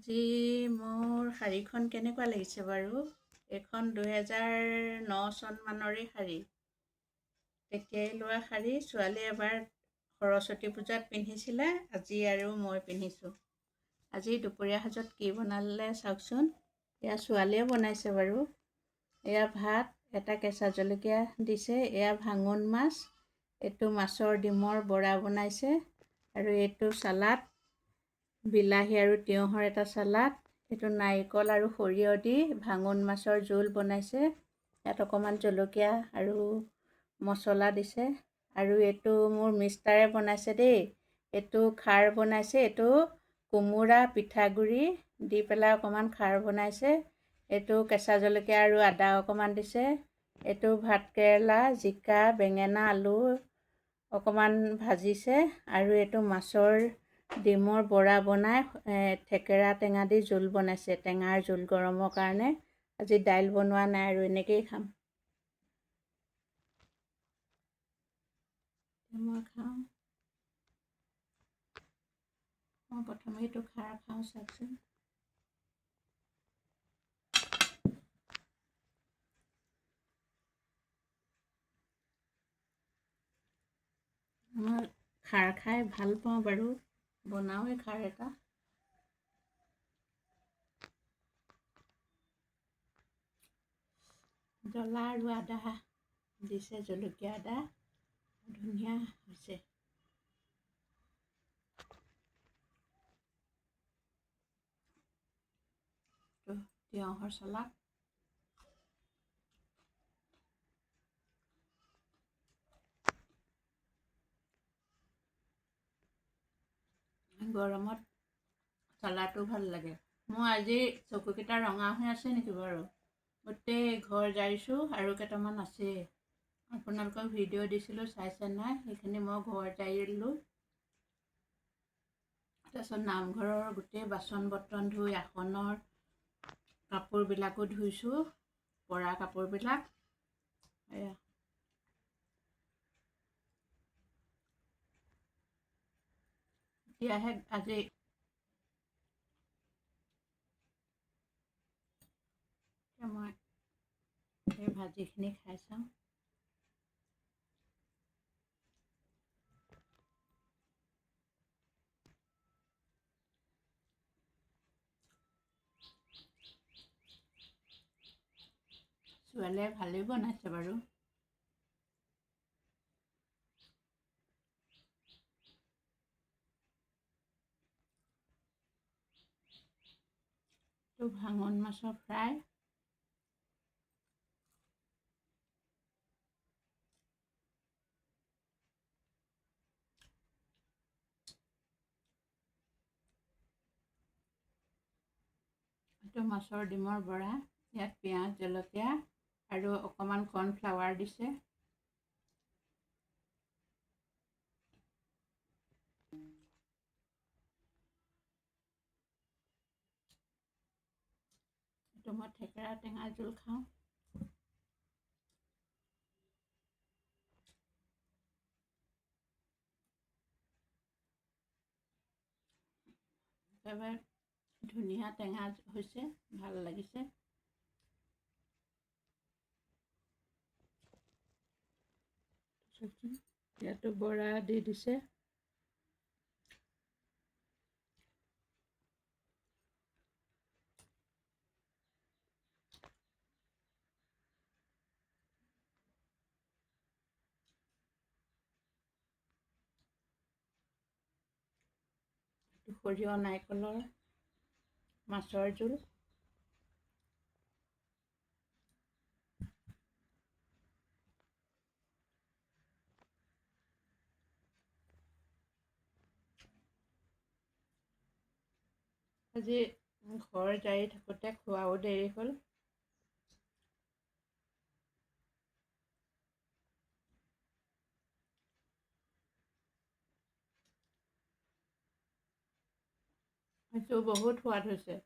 আজি মোৰ শাড়ীখন কেনেকুৱা লাগিছে বাৰু? এইখন 2009 চনমানৰে শাড়ী। তেতিয়াই লোৱা শাড়ী। ছোৱালীয়ে এবাৰ সৰস্বতী পূজাত পিন্ধিছিলে, আজি আৰু মই পিন্ধিছোঁ। আজি দুপৰীয়া সাজত কি বনালে চাওকচোন। এয়া ছোৱালীয়ে বনাইছে বাৰু। এয়া ভাত, এটা কেঁচা জলকীয়া দিছে, এয়া ভাঙন মাছ, এইটো মাছৰ ডিমৰ বৰা বনাইছে, আৰু এইটো চালাড, বিলাহী আৰু তিয়ঁহৰ এটা চালাড, এইটো নাৰিকল আৰু সৰিয়হ দি ভাঙন মাছৰ জোল বনাইছে। ইয়াত অকণমান জলকীয়া আৰু মছলা দিছে। আৰু এইটো মোৰ মিষ্টাৰে বনাইছে দেই। এইটো খাৰ বনাইছে, এইটো কোমোৰা পিঠাগুড়ি দি পেলাই অকণমান খাৰ বনাইছে। এইটো কেঁচা জলকীয়া আৰু আদা অকণমান দিছে। এইটো ভাতকেৰেলা, জিকা, বেঙেনা, আলু অকণমান ভাজিছে, আৰু এইটো মাছৰ ডিমৰ বৰা বনাই থেকেৰা টেঙা দি জোল বনাইছে, টেঙাৰ জোল গৰমৰ কাৰণে। আজি দাইল বনোৱা নাই আৰু এনেকেই খাম। মই খাওঁ। মই প্ৰথমে এইটো খাৰ খাওঁ চাওকচোন। মই খাৰ খাই ভাল পাওঁ বাৰু, বনাওঁৱে খাৰ এটা। জ্বলা আৰু আদা দিছে, জলকীয়া আদা, ধুনীয়া হৈছে। তিয়ঁহৰ চালাড, গৰমত চালাডটো ভাল লাগে। মোৰ আজি চকুকেইটা ৰঙা হৈ আছে নেকি বাৰু? গোটেই ঘৰ জাৰিছোঁ আৰু কেইটামান আছেই। আপোনালোকক ভিডিঅ' দিছিলোঁ, চাইছে নাই? সেইখিনি মই ঘৰ জাৰি দিলোঁ। তাৰপিছত নামঘৰৰ গোটেই বাচন বৰ্তন ধুই, আসনৰ কাপোৰবিলাকো ধুইছোঁ, পৰা কাপোৰবিলাক। এয়া এতিয়াহে আজি মই এই ভাজিখিনি খাই চাওঁ। ছোৱালীয়ে ভালেই বনাইছে বাৰু। এইটো ভাঙন মাছৰ ফ্ৰাই। এইটো মাছৰ ডিমৰ বৰা। ইয়াত পিঁয়াজ, জলকীয়া আৰু অকণমান কৰ্ণফ্লাৱাৰ দিছে। এইটো মই থেকেৰা টেঙা জোল খাওঁ। একেবাৰে ধুনীয়া টেঙা হৈছে, ভাল লাগিছে। ইয়াতো বৰা দি দিছে। সৰিয়হ নাৰিকলৰ মাছৰ জোল। আজি ঘৰ জাৰি থাকোঁতে খোৱাও দেৰি হ'ল। সেইটো বহুত সোৱাদ হৈছে।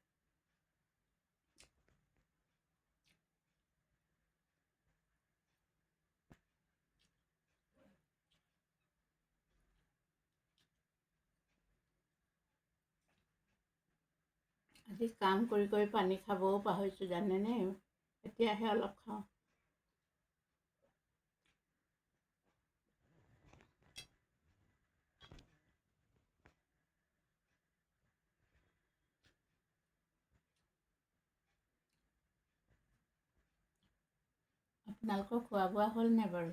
আজি কাম কৰি কৰি পানী খাবও পাহৰিছোঁ জানেনে? এতিয়াহে অলপ খাওঁ। আপোনালোকৰ খোৱা বোৱা হ'ল নাই বাৰু?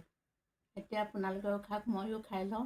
এতিয়া আপোনালোকেও খাওক, ময়ো খাই লওঁ।